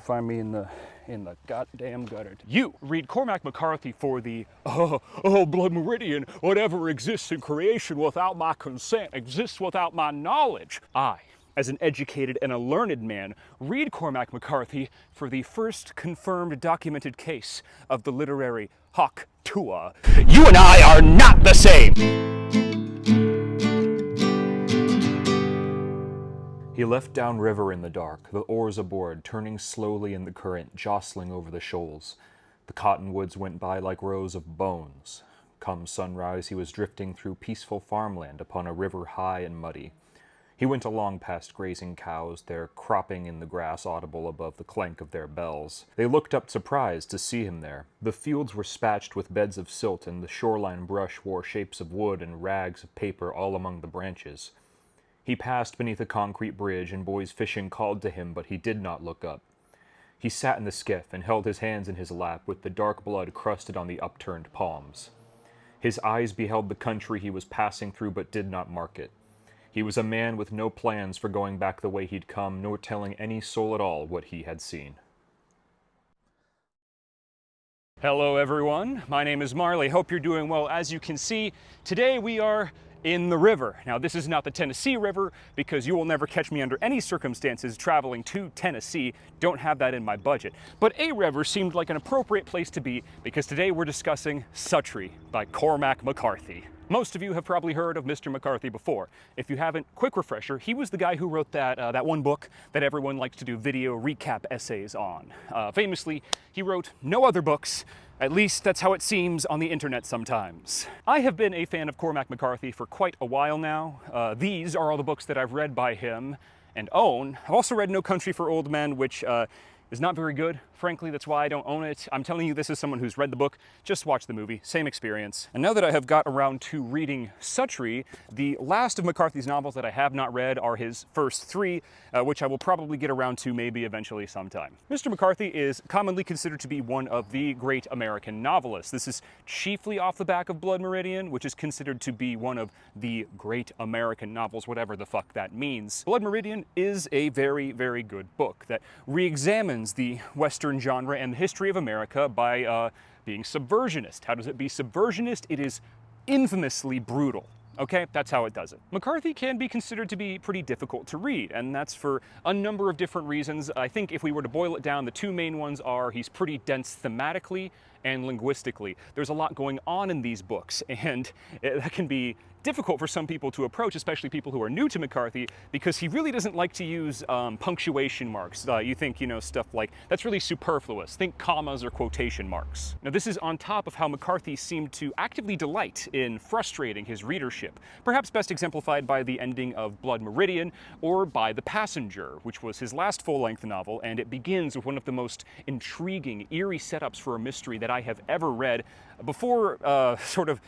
Find me in the goddamn gutter. You read Cormac McCarthy for the blood meridian. Whatever exists in creation without my consent exists without my knowledge. I, as an educated and a learned man, read Cormac McCarthy for the first confirmed documented case of the literary hawk tua. You and I are not the same. He left downriver in the dark, the oars aboard, turning slowly in the current, jostling over the shoals. The cottonwoods went by like rows of bones. Come sunrise, he was drifting through peaceful farmland upon a river high and muddy. He went along past grazing cows, their cropping in the grass audible above the clank of their bells. They looked up surprised to see him there. The fields were spatched with beds of silt, and the shoreline brush wore shapes of wood and rags of paper all among the branches. He passed beneath a concrete bridge, and boys fishing called to him, but he did not look up. He sat in the skiff and held his hands in his lap, with the dark blood crusted on the upturned palms. His eyes beheld the country he was passing through, but did not mark it. He was a man with no plans for going back the way he'd come, nor telling any soul at all what he had seen. Hello everyone, my name is Marley. Hope you're doing well. As you can see, today we are in the river. Now, this is not the Tennessee River, because you will never catch me under any circumstances traveling to Tennessee. Don't have that in my budget. But a river seemed like an appropriate place to be, because today we're discussing Suttree by Cormac McCarthy. Most of you have probably heard of Mr. McCarthy before. If you haven't, quick refresher, he was the guy who wrote that one book that everyone likes to do video recap essays on. Famously, he wrote no other books. At least that's how it seems on the internet sometimes. I have been a fan of Cormac McCarthy for quite a while now. These are all the books that I've read by him and own. I've also read No Country for Old Men, which is not very good. Frankly, that's why I don't own it. I'm telling you this as someone who's read the book. Just watch the movie, same experience. And now that I have got around to reading Suttree, the last of McCarthy's novels that I have not read are his first three, which I will probably get around to maybe eventually sometime. Mr. McCarthy is commonly considered to be one of the great American novelists. This is chiefly off the back of Blood Meridian, which is considered to be one of the great American novels, whatever the fuck that means. Blood Meridian is a very, very good book that re-examines the Western genre and the history of America by being subversionist. How does it be subversionist? It is infamously brutal. Okay, that's how it does it. McCarthy can be considered to be pretty difficult to read, and that's for a number of different reasons. I think if we were to boil it down, the two main ones are he's pretty dense thematically and linguistically. There's a lot going on in these books, and that can be difficult for some people to approach, especially people who are new to McCarthy, because he really doesn't like to use punctuation marks. You think, stuff like, that's really superfluous. Think commas or quotation marks. Now, this is on top of how McCarthy seemed to actively delight in frustrating his readership, perhaps best exemplified by the ending of Blood Meridian or by The Passenger, which was his last full-length novel, and it begins with one of the most intriguing, eerie setups for a mystery that I have ever read before sort of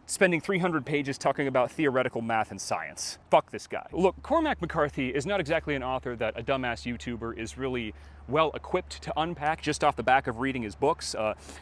spending 300 pages talking about theoretical math and science. Fuck this guy. Look, Cormac McCarthy is not exactly an author that a dumbass YouTuber is really well equipped to unpack just off the back of reading his books.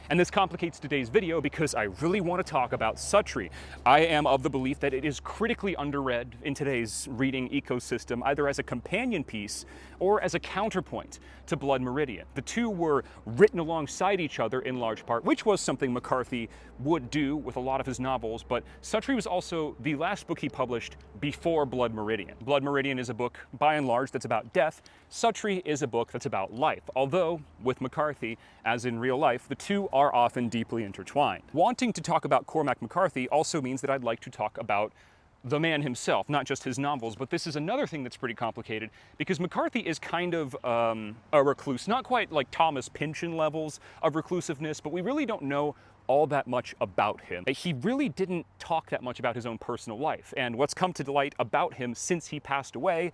And this complicates today's video because I really want to talk about Suttree. I am of the belief that it is critically underread in today's reading ecosystem, either as a companion piece or as a counterpoint to Blood Meridian. The two were written alongside each other in large part, which was something McCarthy would do with a lot of his novels, but Suttree was also the last book he published before Blood Meridian. Blood Meridian is a book, by and large, that's about death. Suttree is a book that's about life, although with McCarthy, as in real life, the two are often deeply intertwined. Wanting to talk about Cormac McCarthy also means that I'd like to talk about the man himself, not just his novels, but this is another thing that's pretty complicated because McCarthy is kind of a recluse, not quite like Thomas Pynchon levels of reclusiveness, but we really don't know all that much about him. He really didn't talk that much about his own personal life, and what's come to light about him since he passed away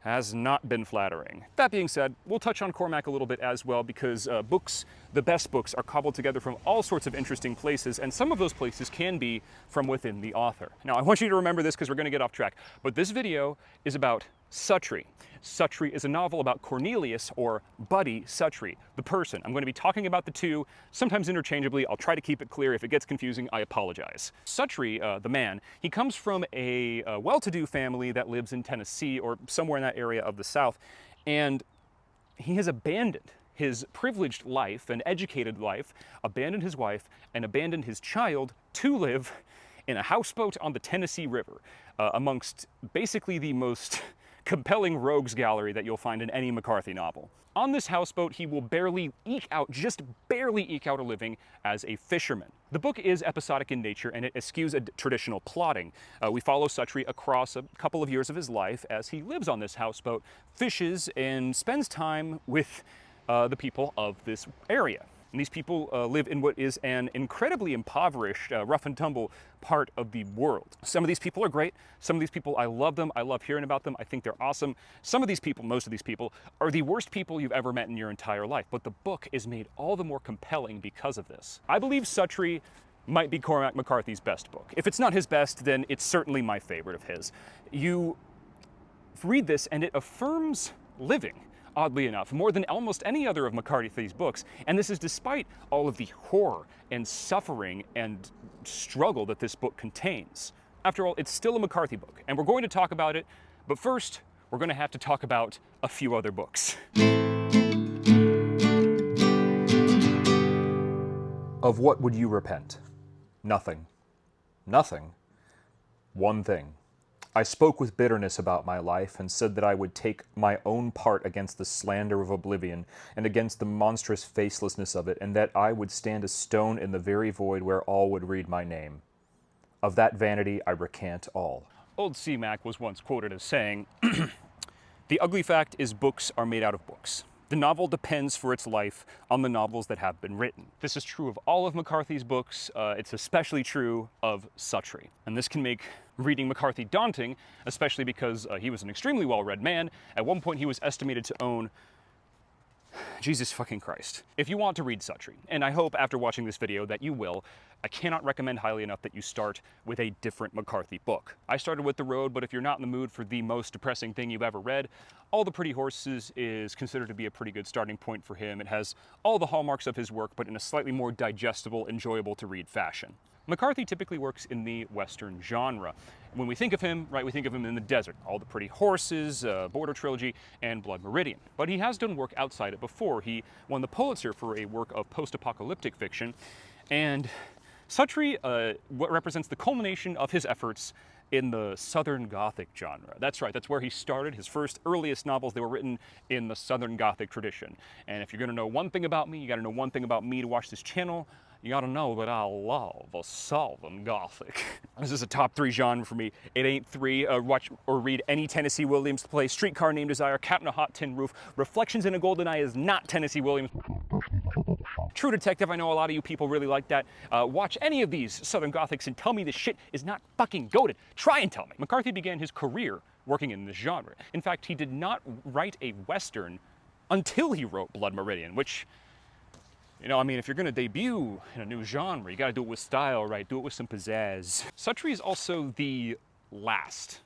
has not been flattering. That being said, we'll touch on Cormac a little bit as well because books, the best books, are cobbled together from all sorts of interesting places, and some of those places can be from within the author. Now, I want you to remember this because we're going to get off track, but this video is about Suttree. Suttree is a novel about Cornelius, or Buddy Suttree, the person. I'm going to be talking about the two, sometimes interchangeably. I'll try to keep it clear. If it gets confusing, I apologize. Suttree, the man, he comes from a well-to-do family that lives in Tennessee, or somewhere in that area of the South, and he has abandoned his privileged life and educated life, abandoned his wife, and abandoned his child to live in a houseboat on the Tennessee River, amongst basically the most compelling rogues gallery that you'll find in any McCarthy novel. On this houseboat, he will just barely eke out a living as a fisherman. The book is episodic in nature, and it eschews a traditional plotting. We follow Suttree across a couple of years of his life as he lives on this houseboat, fishes, and spends time with the people of this area. And these people live in what is an incredibly impoverished, rough and tumble part of the world. Some of these people are great. Some of these people, I love them. I love hearing about them. I think they're awesome. Some of these people, most of these people, are the worst people you've ever met in your entire life. But the book is made all the more compelling because of this. I believe Suttree might be Cormac McCarthy's best book. If it's not his best, then it's certainly my favorite of his. You read this and it affirms living, oddly enough, more than almost any other of McCarthy's books, and this is despite all of the horror and suffering and struggle that this book contains. After all, it's still a McCarthy book, and we're going to talk about it, but first, we're going to have to talk about a few other books. Of what would you repent? Nothing. Nothing. One thing. I spoke with bitterness about my life and said that I would take my own part against the slander of oblivion and against the monstrous facelessness of it, and that I would stand a stone in the very void where all would read my name. Of that vanity I recant all. Old C-Mac was once quoted as saying, "The ugly fact is books are made out of books. The novel depends for its life on the novels that have been written." This is true of all of McCarthy's books. It's especially true of Suttree. And this can make reading McCarthy daunting, especially because he was an extremely well-read man. At one point, he was estimated to own, Jesus fucking Christ. If you want to read Suttree, and I hope after watching this video that you will, I cannot recommend highly enough that you start with a different McCarthy book. I started with The Road, but if you're not in the mood for the most depressing thing you've ever read, All the Pretty Horses is considered to be a pretty good starting point for him. It has all the hallmarks of his work, but in a slightly more digestible, enjoyable to read fashion. McCarthy typically works in the Western genre. When we think of him, right, we think of him in the desert. All the Pretty Horses, Border Trilogy, and Blood Meridian. But he has done work outside it before. He won the Pulitzer for a work of post-apocalyptic fiction, and Suttree what represents the culmination of his efforts in the Southern Gothic genre. That's right, that's where he started. His first earliest novels, they were written in the Southern Gothic tradition. And if you're gonna know one thing about me, you gotta know one thing about me to watch this channel, you gotta know that I love a Southern Gothic. This is a top 3 genre for me. It ain't 3. Watch or read any Tennessee Williams play. Streetcar Named Desire, Cat in a Hot Tin Roof. Reflections in a Golden Eye is not Tennessee Williams. True Detective, I know a lot of you people really like that. Watch any of these Southern Gothics and tell me this shit is not fucking goated. Try and tell me. McCarthy began his career working in this genre. In fact, he did not write a Western until he wrote Blood Meridian, which, you know, I mean, if you're gonna debut in a new genre, you gotta do it with style, right? Do it with some pizzazz. Suttree is also the last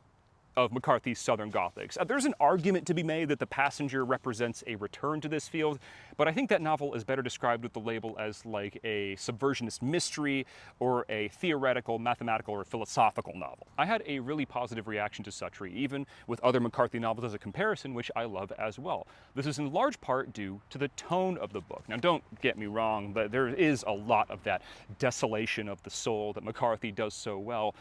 of McCarthy's Southern Gothics. There's an argument to be made that The Passenger represents a return to this field, but I think that novel is better described with the label as like a subversionist mystery or a theoretical, mathematical, or philosophical novel. I had a really positive reaction to Suttree, even with other McCarthy novels as a comparison, which I love as well. This is in large part due to the tone of the book. Now, don't get me wrong, but there is a lot of that desolation of the soul that McCarthy does so well.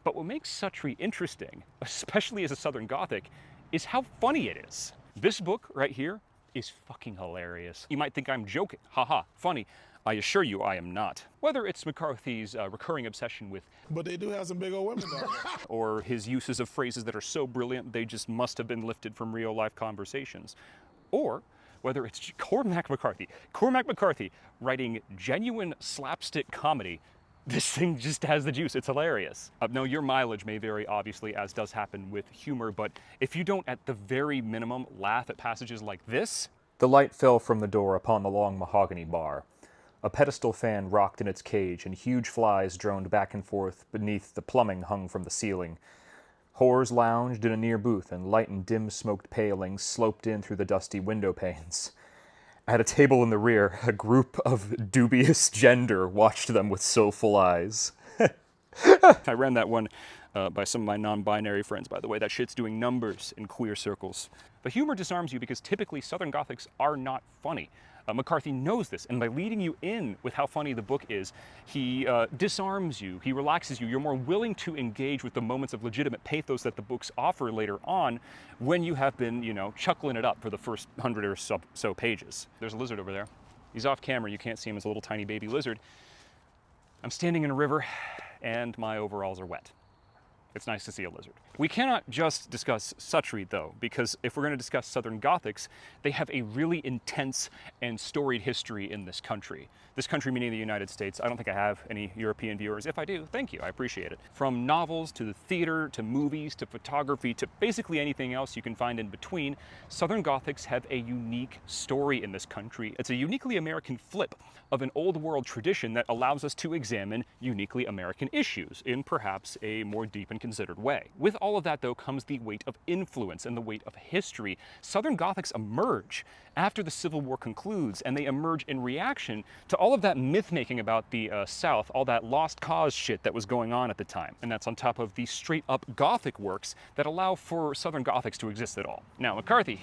But what makes Suttree interesting, especially as a Southern Gothic, is how funny it is. This book right here is fucking hilarious. You might think I'm joking. Haha, funny. I assure you I am not. Whether it's McCarthy's recurring obsession with, but they do have some big old women though, or his uses of phrases that are so brilliant they just must have been lifted from real life conversations, or whether it's Cormac McCarthy writing genuine slapstick comedy, this thing just has the juice. It's hilarious. Now, your mileage may vary, obviously, as does happen with humor, but if you don't, at the very minimum, laugh at passages like this. The light fell from the door upon the long mahogany bar. A pedestal fan rocked in its cage, and huge flies droned back and forth beneath the plumbing hung from the ceiling. Whores lounged in a near booth, and light and dim-smoked palings sloped in through the dusty window panes. At a table in the rear, a group of dubious gender watched them with soulful eyes. I ran that one by some of my non-binary friends, by the way. That shit's doing numbers in queer circles. But humor disarms you because typically Southern Gothics are not funny. McCarthy knows this, and by leading you in with how funny the book is, he disarms you, he relaxes you. You're more willing to engage with the moments of legitimate pathos that the books offer later on when you have been, you know, chuckling it up for the first 100 or so pages. There's a lizard over there. He's off camera, you can't see him as a little tiny baby lizard. I'm standing in a river, and my overalls are wet. It's nice to see a lizard. We cannot just discuss Suttree, though, because if we're going to discuss Southern Gothics, they have a really intense and storied history in this country. This country meaning the United States. I don't think I have any European viewers. If I do, thank you, I appreciate it. From novels to the theater to movies to photography to basically anything else you can find in between, Southern Gothics have a unique story in this country. It's a uniquely American flip of an old world tradition that allows us to examine uniquely American issues in perhaps a more deep and considered way. With all of that, though, comes the weight of influence and the weight of history. Southern Gothics emerge after the Civil War concludes, and they emerge in reaction to all of that myth-making about the South, all that lost cause shit that was going on at the time. And that's on top of the straight-up Gothic works that allow for Southern Gothics to exist at all. Now, McCarthy,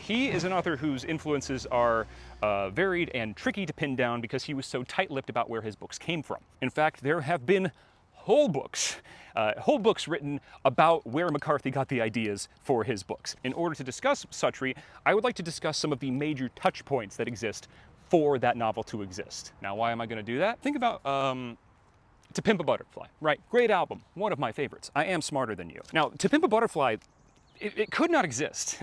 he is an author whose influences are varied and tricky to pin down because he was so tight-lipped about where his books came from. In fact, there have been whole books written about where McCarthy got the ideas for his books. In order to discuss Suttree, I would like to discuss some of the major touch points that exist for that novel to exist. Now, why am I going to do that? Think about To Pimp a Butterfly, right? Great album, one of my favorites. I am smarter than you. Now, To Pimp a Butterfly, it could not exist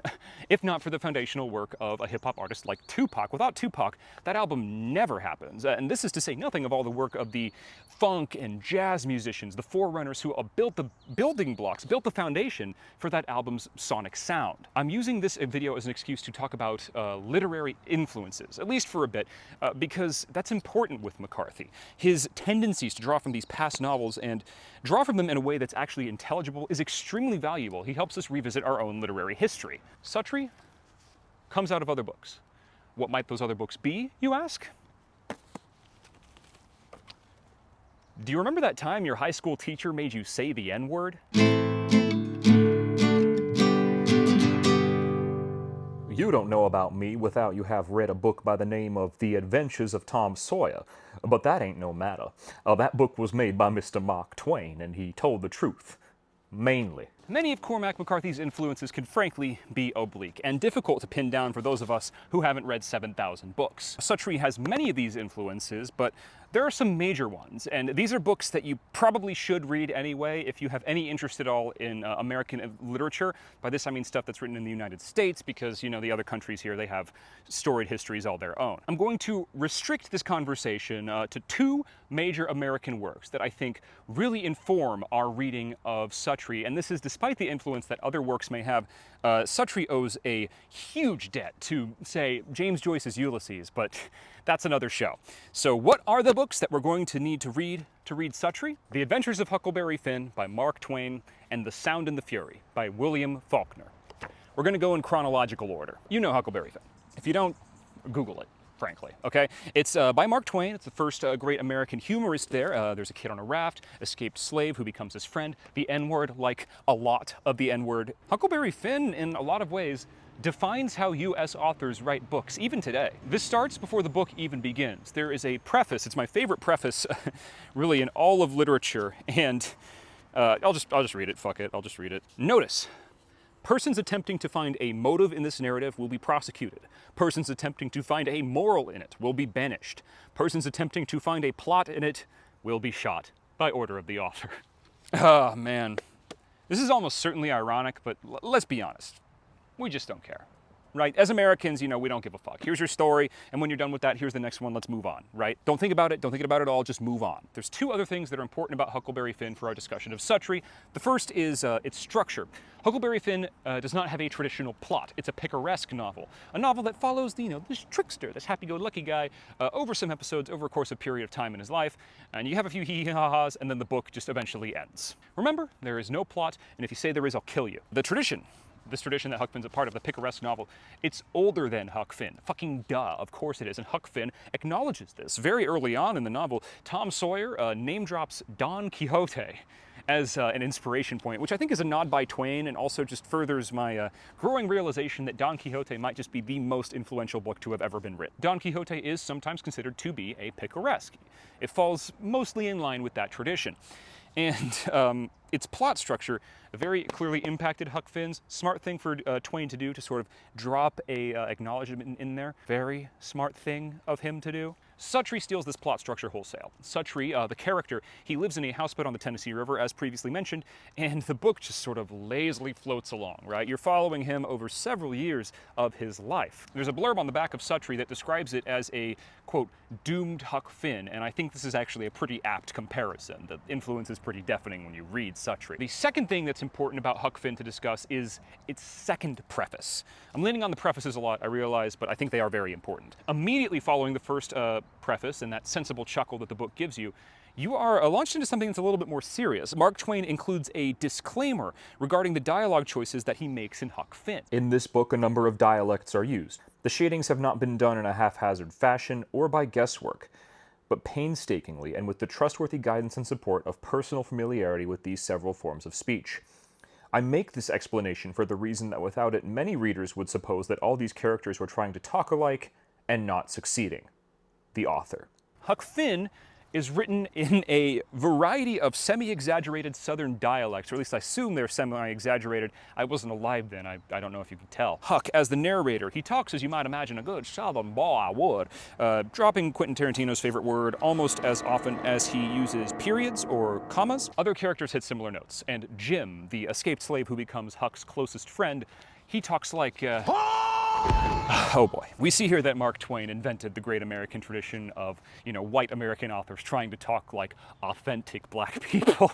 if not for the foundational work of a hip-hop artist like Tupac. Without Tupac, that album never happens. And this is to say nothing of all the work of the funk and jazz musicians, the forerunners who built the building blocks, built the foundation for that album's sonic sound. I'm using this video as an excuse to talk about literary influences, at least for a bit, because that's important with McCarthy. His tendencies to draw from these past novels and draw from them in a way that's actually intelligible is extremely valuable. He helps us revisit our own literary history. Suttree comes out of other books. What might those other books be, you ask? Do you remember that time your high school teacher made you say the N-word? You don't know about me without you have read a book by the name of The Adventures of Tom Sawyer, but that ain't no matter. That book was made by Mr. Mark Twain, and he told the truth. Mainly. Many of Cormac McCarthy's influences can frankly be oblique and difficult to pin down for those of us who haven't read 7,000 books. Suttree has many of these influences, but there are some major ones, and these are books that you probably should read anyway if you have any interest at all in American literature. By this I mean stuff that's written in the United States, because, you know, the other countries here, they have storied histories all their own. I'm going to restrict this conversation to two major American works that I think really inform our reading of Suttree, and this is despite the influence that other works may have. Suttree owes a huge debt to, say, James Joyce's Ulysses, but that's another show. So what are the books that we're going to need to read Suttree? The Adventures of Huckleberry Finn by Mark Twain and The Sound and the Fury by William Faulkner. We're going to go in chronological order. You know Huckleberry Finn. If you don't, Google it. Frankly, okay? It's by Mark Twain. It's the first great American humorist there. There's a kid on a raft, escaped slave who becomes his friend, the N-word, like a lot of the N-word. Huckleberry Finn, in a lot of ways, defines how U.S. authors write books, even today. This starts before the book even begins. There is a preface. It's my favorite preface, really, in all of literature, and I'll just read it. Fuck it. I'll just read it. Notice. Persons attempting to find a motive in this narrative will be prosecuted. Persons attempting to find a moral in it will be banished. Persons attempting to find a plot in it will be shot by order of the author. Oh, man. This is almost certainly ironic, but let's be honest. We just don't care. Right? As Americans, you know, we don't give a fuck. Here's your story, and when you're done with that, here's the next one, let's move on, right? Don't think about it, don't think about it at all, just move on. There's two other things that are important about Huckleberry Finn for our discussion of Suttree. The first is its structure. Huckleberry Finn does not have a traditional plot. It's a picaresque novel. A novel that follows, this trickster, this happy-go-lucky guy, over some episodes, over a course of period of time in his life, and you have a few hee-hee-ha-has, and then the book just eventually ends. Remember, there is no plot, and if you say there is, I'll kill you. The tradition. This tradition that Huck Finn's a part of, the picaresque novel, it's older than Huck Finn. Fucking duh, of course it is. And Huck Finn acknowledges this. Very early on in the novel, Tom Sawyer name drops Don Quixote as an inspiration point, which I think is a nod by Twain and also just furthers my growing realization that Don Quixote might just be the most influential book to have ever been written. Don Quixote is sometimes considered to be a picaresque. It falls mostly in line with that tradition. And its plot structure very clearly impacted Huck Finn's. Smart thing for Twain to do, to sort of drop a acknowledgement in there. Very smart thing of him to do. Suttree steals this plot structure wholesale. Suttree, the character, he lives in a houseboat on the Tennessee River, as previously mentioned, and the book just sort of lazily floats along, right? You're following him over several years of his life. There's a blurb on the back of Suttree that describes it as a, quote, doomed Huck Finn, and I think this is actually a pretty apt comparison. The influence is pretty deafening when you read Suttree. The second thing that's important about Huck Finn to discuss is its second preface. I'm leaning on the prefaces a lot, I realize, but I think they are very important. Immediately following the first preface and that sensible chuckle that the book gives you, you are launched into something that's a little bit more serious. Mark Twain includes a disclaimer regarding the dialogue choices that he makes in Huck Finn. In this book, a number of dialects are used. The shadings have not been done in a haphazard fashion or by guesswork, but painstakingly and with the trustworthy guidance and support of personal familiarity with these several forms of speech. I make this explanation for the reason that without it, many readers would suppose that all these characters were trying to talk alike and not succeeding. The author. Huck Finn is written in a variety of semi-exaggerated Southern dialects, or at least I assume they're semi-exaggerated. I wasn't alive then, I don't know if you can tell. Huck, as the narrator, he talks, as you might imagine, a good Southern boy would, dropping Quentin Tarantino's favorite word almost as often as he uses periods or commas. Other characters hit similar notes, and Jim, the escaped slave who becomes Huck's closest friend, he talks like, oh boy. We see here that Mark Twain invented the great American tradition of, white American authors trying to talk like authentic black people.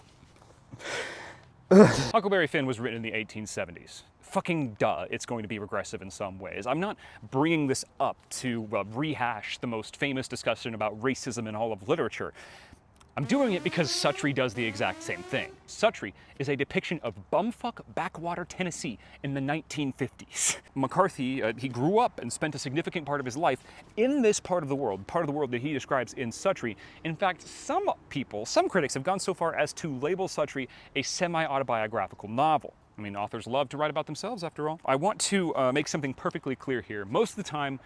Huckleberry Finn was written in the 1870s. Fucking duh, it's going to be regressive in some ways. I'm not bringing this up to rehash the most famous discussion about racism in all of literature. I'm doing it because Suttree does the exact same thing. Suttree is a depiction of bumfuck backwater Tennessee in the 1950s. McCarthy, he grew up and spent a significant part of his life in this part of the world that he describes in Suttree. In fact, some critics have gone so far as to label Suttree a semi-autobiographical novel. I mean, authors love to write about themselves, after all. I want to make something perfectly clear here. Most of the time,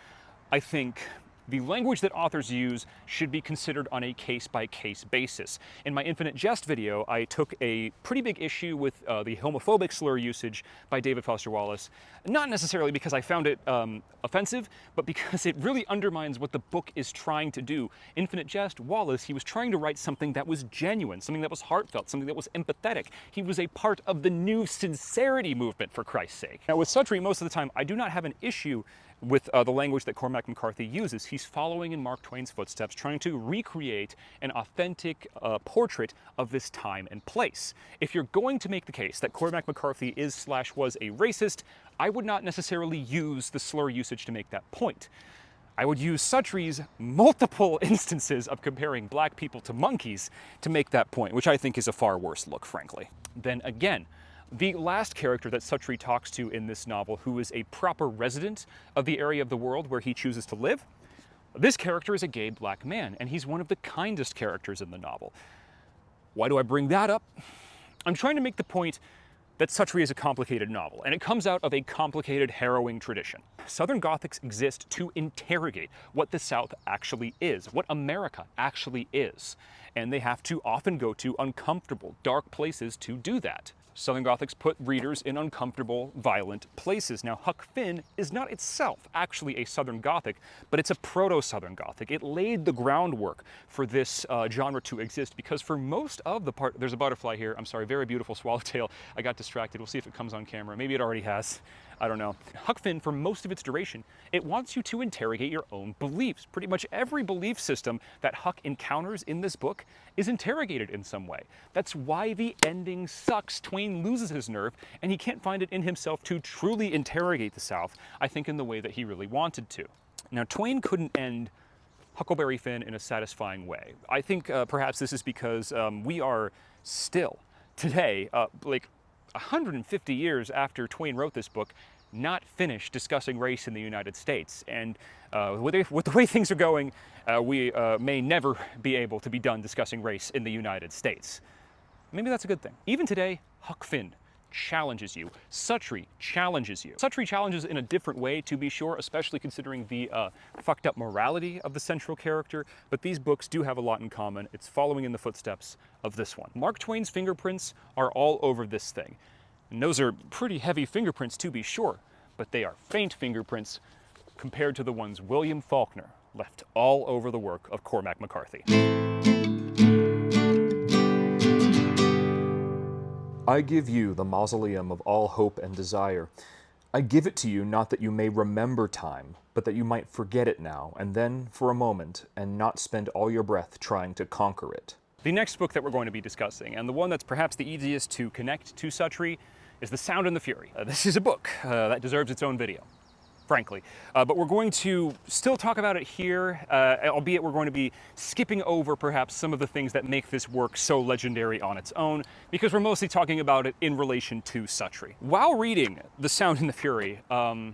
I think the language that authors use should be considered on a case-by-case basis. In my Infinite Jest video, I took a pretty big issue with the homophobic slur usage by David Foster Wallace, not necessarily because I found it offensive, but because it really undermines what the book is trying to do. Infinite Jest, Wallace, he was trying to write something that was genuine, something that was heartfelt, something that was empathetic. He was a part of the new sincerity movement, for Christ's sake. Now with Suttree, most of the time, I do not have an issue with the language that Cormac McCarthy uses. He's following in Mark Twain's footsteps, trying to recreate an authentic portrait of this time and place. If you're going to make the case that Cormac McCarthy is/was a racist, I would not necessarily use the slur usage to make that point. I would use Suttree's multiple instances of comparing black people to monkeys to make that point, which I think is a far worse look, frankly. Then again, the last character that Suttree talks to in this novel, who is a proper resident of the area of the world where he chooses to live, this character is a gay black man, and he's one of the kindest characters in the novel. Why do I bring that up? I'm trying to make the point that Suttree is a complicated novel, and it comes out of a complicated, harrowing tradition. Southern Gothics exist to interrogate what the South actually is, what America actually is, and they have to often go to uncomfortable, dark places to do that. Southern Gothics put readers in uncomfortable, violent places. Now, Huck Finn is not itself actually a Southern Gothic, but it's a proto-Southern Gothic. It laid the groundwork for this genre to exist, because for most of the part, there's a butterfly here, I'm sorry, very beautiful swallowtail. I got distracted. We'll see if it comes on camera. Maybe it already has. I don't know. Huck Finn, for most of its duration, it wants you to interrogate your own beliefs. Pretty much every belief system that Huck encounters in this book is interrogated in some way. That's why the ending sucks. Twain loses his nerve, and he can't find it in himself to truly interrogate the South, I think, in the way that he really wanted to. Now, Twain couldn't end Huckleberry Finn in a satisfying way. I think perhaps this is because we are still, today, like 150 years after Twain wrote this book, not finished discussing race in the United States. And with the way things are going, we may never be able to be done discussing race in the United States. Maybe that's a good thing. Even today, Huck Finn challenges you. Suttree challenges you. Suttree challenges in a different way, to be sure, especially considering the fucked up morality of the central character, but these books do have a lot in common. It's following in the footsteps of this one. Mark Twain's fingerprints are all over this thing. And those are pretty heavy fingerprints, to be sure, but they are faint fingerprints compared to the ones William Faulkner left all over the work of Cormac McCarthy. I give you the mausoleum of all hope and desire. I give it to you not that you may remember time, but that you might forget it now, and then for a moment, and not spend all your breath trying to conquer it. The next book that we're going to be discussing, and the one that's perhaps the easiest to connect to Suttree, is The Sound and the Fury. This is a book that deserves its own video, frankly. But we're going to still talk about it here, albeit we're going to be skipping over perhaps some of the things that make this work so legendary on its own, because we're mostly talking about it in relation to Suttree. While reading The Sound and the Fury, I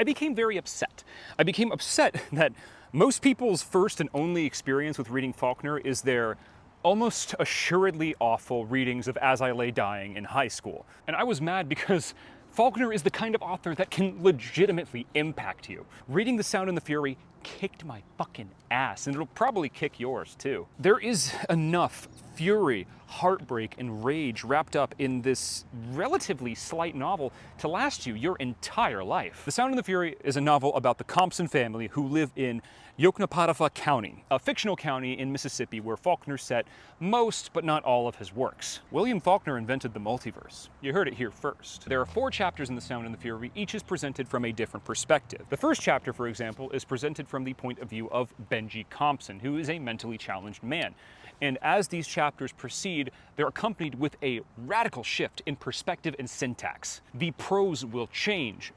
became very upset. I became upset that most people's first and only experience with reading Faulkner is their almost assuredly awful readings of As I Lay Dying in high school. And I was mad because Faulkner is the kind of author that can legitimately impact you. Reading The Sound and the Fury kicked my fucking ass, and it'll probably kick yours too. There is enough fury, heartbreak, and rage wrapped up in this relatively slight novel to last you your entire life. The Sound and the Fury is a novel about the Compson family who live in Yoknapatawpha County, a fictional county in Mississippi where Faulkner set most, but not all, of his works. William Faulkner invented the multiverse. You heard it here first. There are 4 chapters in The Sound and the Fury, each is presented from a different perspective. The first chapter, for example, is presented from the point of view of Benji Compson, who is a mentally challenged man. And as these chapters proceed, they're accompanied with a radical shift in perspective and syntax. The prose will change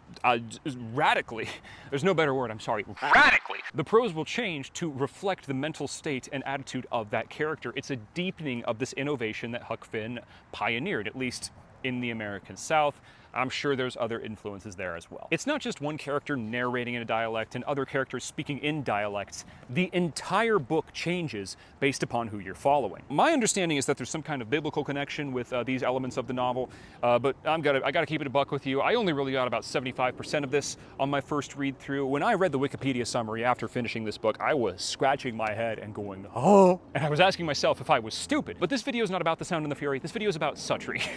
radically. There's no better word, I'm sorry. Radically! The prose will change to reflect the mental state and attitude of that character. It's a deepening of this innovation that Huck Finn pioneered, at least in the American South. I'm sure there's other influences there as well. It's not just one character narrating in a dialect and other characters speaking in dialects. The entire book changes based upon who you're following. My understanding is that there's some kind of biblical connection with these elements of the novel, but I gotta keep it a buck with you. I only really got about 75% of this on my first read through. When I read the Wikipedia summary after finishing this book, I was scratching my head and going, oh, and I was asking myself if I was stupid. But this video is not about The Sound and the Fury. This video is about Suttree.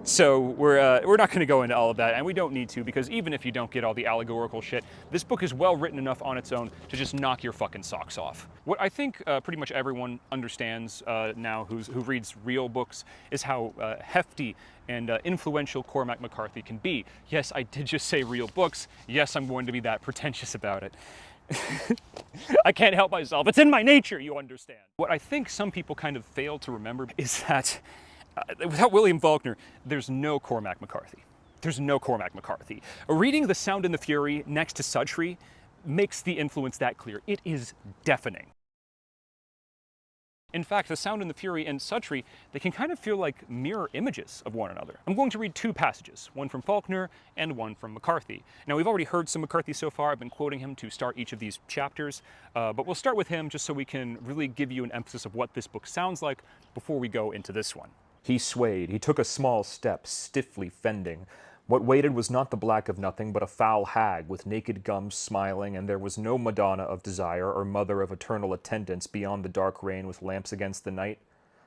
So we're not gonna go into all of that, and we don't need to, because even if you don't get all the allegorical shit, this book is well written enough on its own to just knock your fucking socks off. What I think pretty much everyone understands now who reads real books is how hefty and influential Cormac McCarthy can be. Yes, I did just say real books. Yes, I'm going to be that pretentious about it. I can't help myself. It's in my nature, you understand. What I think some people kind of fail to remember is that without William Faulkner, there's no Cormac McCarthy. There's no Cormac McCarthy. Reading The Sound and the Fury next to Suttree makes the influence that clear. It is deafening. In fact, The Sound and the Fury and Suttree, they can kind of feel like mirror images of one another. I'm going to read 2 passages, one from Faulkner and one from McCarthy. Now, we've already heard some McCarthy so far. I've been quoting him to start each of these chapters, but we'll start with him just so we can really give you an emphasis of what this book sounds like before we go into this one. He swayed. He took a small step, stiffly fending. What waited was not the black of nothing, but a foul hag with naked gums smiling, and there was no Madonna of desire or mother of eternal attendance beyond the dark rain with lamps against the night.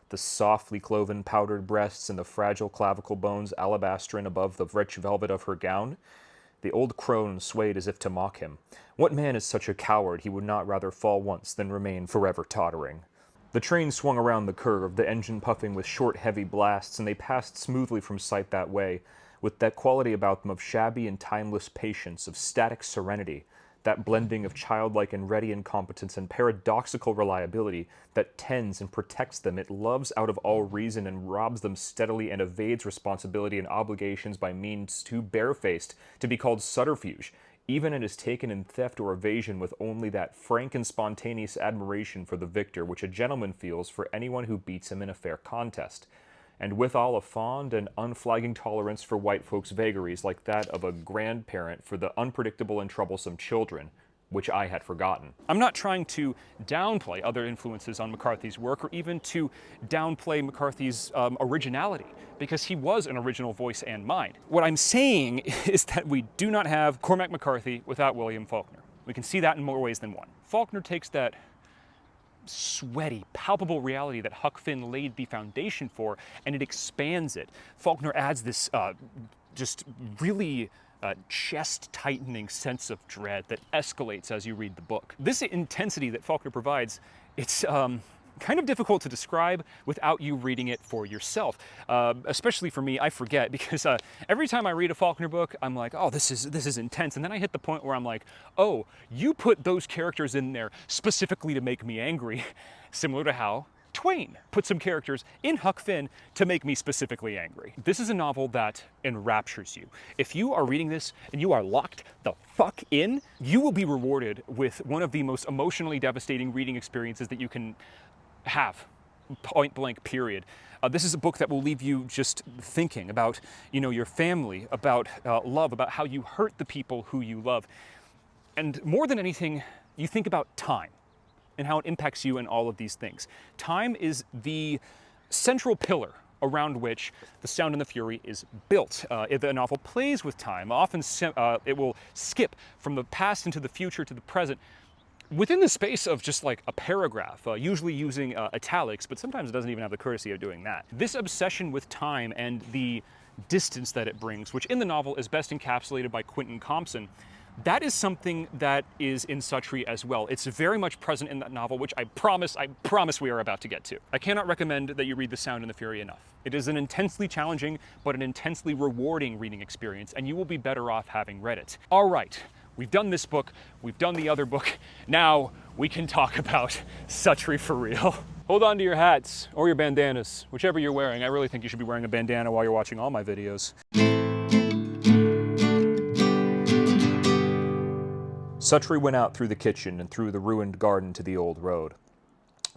The softly cloven powdered breasts and the fragile clavicle bones alabastrine above the rich velvet of her gown. The old crone swayed as if to mock him. What man is such a coward he would not rather fall once than remain forever tottering? The train swung around the curve, the engine puffing with short, heavy blasts, and they passed smoothly from sight that way, with that quality about them of shabby and timeless patience, of static serenity, that blending of childlike and ready incompetence and paradoxical reliability that tends and protects them. It loves out of all reason and robs them steadily and evades responsibility and obligations by means too barefaced to be called subterfuge. Even it is taken in theft or evasion with only that frank and spontaneous admiration for the victor which a gentleman feels for anyone who beats him in a fair contest, and withal a fond and unflagging tolerance for white folks' vagaries like that of a grandparent for the unpredictable and troublesome children. which I had forgotten. I'm not trying to downplay other influences on McCarthy's work or even to downplay McCarthy's originality, because he was an original voice and mind. What I'm saying is that we do not have Cormac McCarthy without William Faulkner. We can see that in more ways than one. Faulkner takes that sweaty, palpable reality that Huck Finn laid the foundation for, and it expands it. Faulkner adds this just really chest-tightening sense of dread that escalates as you read the book. This intensity that Faulkner provides, it's kind of difficult to describe without you reading it for yourself. Especially for me, I forget, because every time I read a Faulkner book, I'm like, oh, this is intense. And then I hit the point where I'm like, oh, you put those characters in there specifically to make me angry, similar to how Twain put some characters in Huck Finn to make me specifically angry. This is a novel that enraptures you. If you are reading this and you are locked the fuck in, you will be rewarded with one of the most emotionally devastating reading experiences that you can have, point blank, period. This is a book that will leave you just thinking about, your family, about love, about how you hurt the people who you love. And more than anything, you think about time and how it impacts you in all of these things. Time is the central pillar around which The Sound and the Fury is built. The novel plays with time. Often it will skip from the past into the future to the present within the space of just like a paragraph, usually using italics, but sometimes it doesn't even have the courtesy of doing that. This obsession with time and the distance that it brings, which in the novel is best encapsulated by Quentin Compson, that is something that is in Suttree as well. It's very much present in that novel, which I promise we are about to get to. I cannot recommend that you read The Sound and the Fury enough. It is an intensely challenging, but an intensely rewarding reading experience, and you will be better off having read it. All right, we've done this book, we've done the other book, now we can talk about Suttree for real. Hold on to your hats, or your bandanas, whichever you're wearing. I really think you should be wearing a bandana while you're watching all my videos. Suttree went out through the kitchen and through the ruined garden to the old road.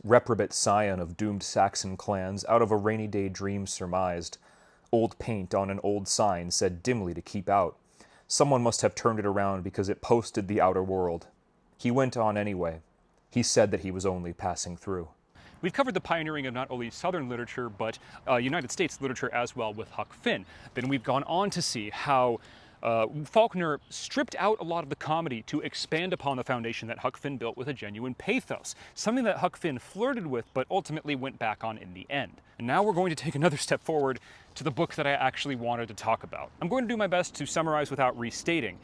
Reprobate scion of doomed Saxon clans, out of a rainy day dream surmised. Old paint on an old sign said dimly to keep out. Someone must have turned it around because it posted the outer world. He went on anyway. He said that he was only passing through. We've covered the pioneering of not only Southern literature, but United States literature as well with Huck Finn. Then we've gone on to see how Faulkner stripped out a lot of the comedy to expand upon the foundation that Huck Finn built with a genuine pathos, something that Huck Finn flirted with but ultimately went back on in the end. And now we're going to take another step forward to the book that I actually wanted to talk about. I'm going to do my best to summarize without restating.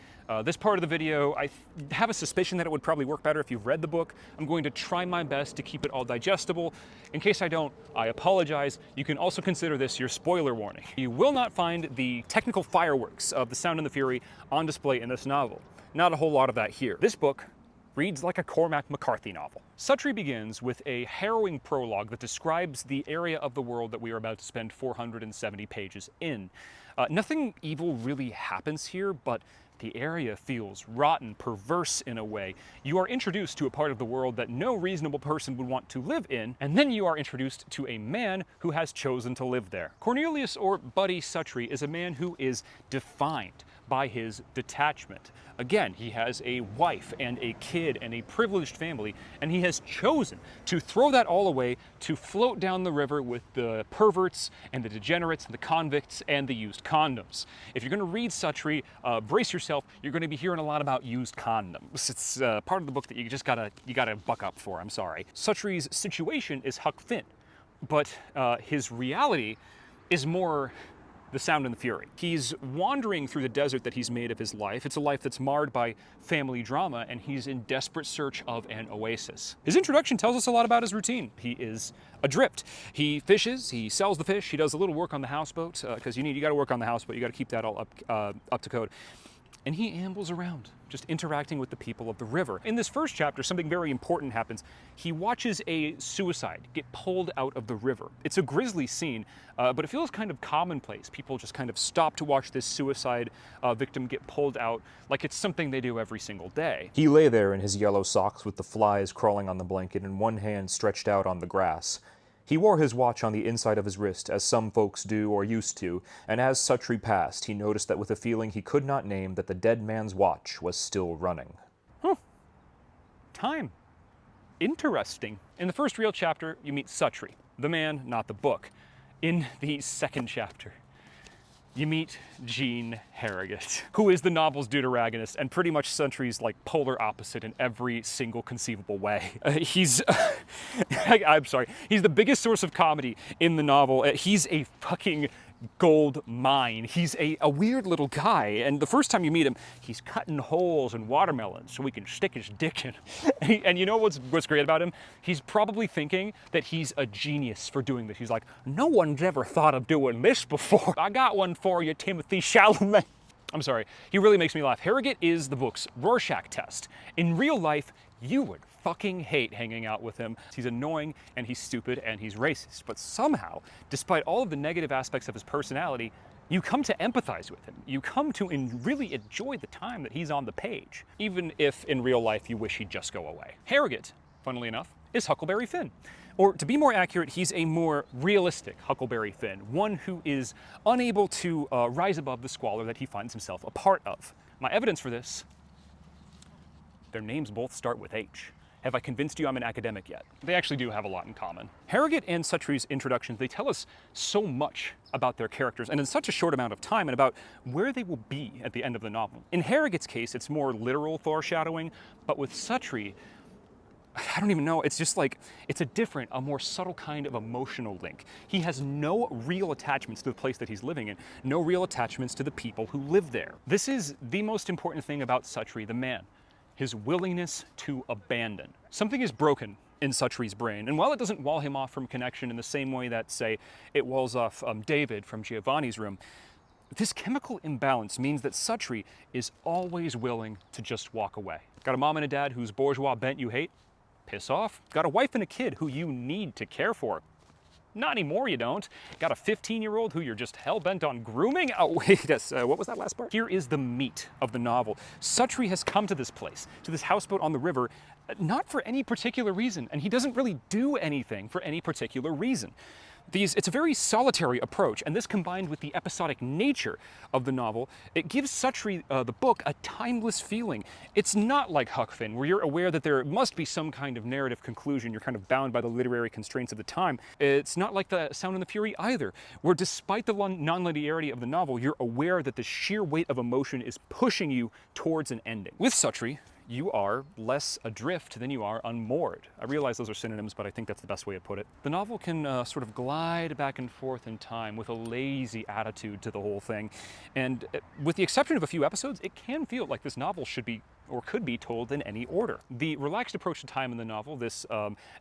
This part of the video, I have a suspicion that it would probably work better if you've read the book. I'm going to try my best to keep it all digestible. In case I don't, I apologize. You can also consider this your spoiler warning. You will not find the technical fireworks of The Sound and the Fury on display in this novel. Not a whole lot of that here. This book reads like a Cormac McCarthy novel. Suttree begins with a harrowing prologue that describes the area of the world that we are about to spend 470 pages in. Nothing evil really happens here, but the area feels rotten, perverse in a way. You are introduced to a part of the world that no reasonable person would want to live in, and then you are introduced to a man who has chosen to live there. Cornelius, or Buddy Suttree, is a man who is defined by his detachment. Again, he has a wife and a kid and a privileged family, and he has chosen to throw that all away to float down the river with the perverts and the degenerates and the convicts and the used condoms. If you're going to read Suttree, brace yourself, you're going to be hearing a lot about used condoms. It's part of the book that you gotta buck up for, I'm sorry. Suttree's situation is Huck Finn, but his reality is more The Sound and the Fury. He's wandering through the desert that he's made of his life. It's a life that's marred by family drama, and he's in desperate search of an oasis. His introduction tells us a lot about his routine. He is adrift. He fishes, he sells the fish, he does a little work on the houseboat, because you gotta work on the houseboat, you gotta keep that all up to code. And he ambles around, just interacting with the people of the river. In this first chapter, something very important happens. He watches a suicide get pulled out of the river. It's a grisly scene, but it feels kind of commonplace. People just kind of stop to watch this suicide victim get pulled out like it's something they do every single day. He lay there in his yellow socks with the flies crawling on the blanket and one hand stretched out on the grass. He wore his watch on the inside of his wrist, as some folks do or used to, and as Suttree passed, he noticed that with a feeling he could not name that the dead man's watch was still running. time. Interesting. In the first real chapter, you meet Suttree, the man, not the book. In the second chapter, you meet Gene Harrogate, who is the novel's deuteragonist and pretty much Suttree's like polar opposite in every single conceivable way. I'm sorry, he's the biggest source of comedy in the novel. He's a fucking gold mine. He's a weird little guy, and the first time you meet him, he's cutting holes in watermelons so he can stick his dick in. And you know what's great about him? He's probably thinking that he's a genius for doing this. He's like, no one's ever thought of doing this before. I got one for you, Timothy Chalamet. I'm sorry, he really makes me laugh. Harrogate is the book's Rorschach test. In real life, you would fucking hate hanging out with him. He's annoying and he's stupid and he's racist, but somehow, despite all of the negative aspects of his personality, you come to empathize with him. You come to really enjoy the time that he's on the page, even if in real life you wish he'd just go away. Harrogate, funnily enough, is Huckleberry Finn. Or to be more accurate, he's a more realistic Huckleberry Finn, one who is unable to rise above the squalor that he finds himself a part of. My evidence for this, their names both start with H. Have I convinced you I'm an academic yet? They actually do have a lot in common. Harrogate and Suttree's introductions, they tell us so much about their characters and in such a short amount of time and about where they will be at the end of the novel. In Harrogate's case, it's more literal foreshadowing, but with Suttree, I don't even know, it's just like, it's a more subtle kind of emotional link. He has no real attachments to the place that he's living in, no real attachments to the people who live there. This is the most important thing about Suttree, the man. His willingness to abandon. Something is broken in Suttree's brain, and while it doesn't wall him off from connection in the same way that, say, it walls off David from Giovanni's room, this chemical imbalance means that Suttree is always willing to just walk away. Got a mom and a dad whose bourgeois bent you hate? Piss off. Got a wife and a kid who you need to care for? Not anymore, you don't. Got a 15-year-old who you're just hell-bent on grooming? Oh, wait, what was that last part? Here is the meat of the novel. Suttree has come to this place, to this houseboat on the river, not for any particular reason, and he doesn't really do anything for any particular reason. It's a very solitary approach, and this combined with the episodic nature of the novel, it gives Suttree, the book, a timeless feeling. It's not like Huck Finn, where you're aware that there must be some kind of narrative conclusion. You're kind of bound by the literary constraints of the time. It's not like The Sound and the Fury either, where despite the non-linearity of the novel, you're aware that the sheer weight of emotion is pushing you towards an ending. With Suttree, you are less adrift than you are unmoored. I realize those are synonyms, but I think that's the best way to put it. The novel can sort of glide back and forth in time with a lazy attitude to the whole thing. And with the exception of a few episodes, it can feel like this novel should be or could be told in any order. The relaxed approach to time in the novel, this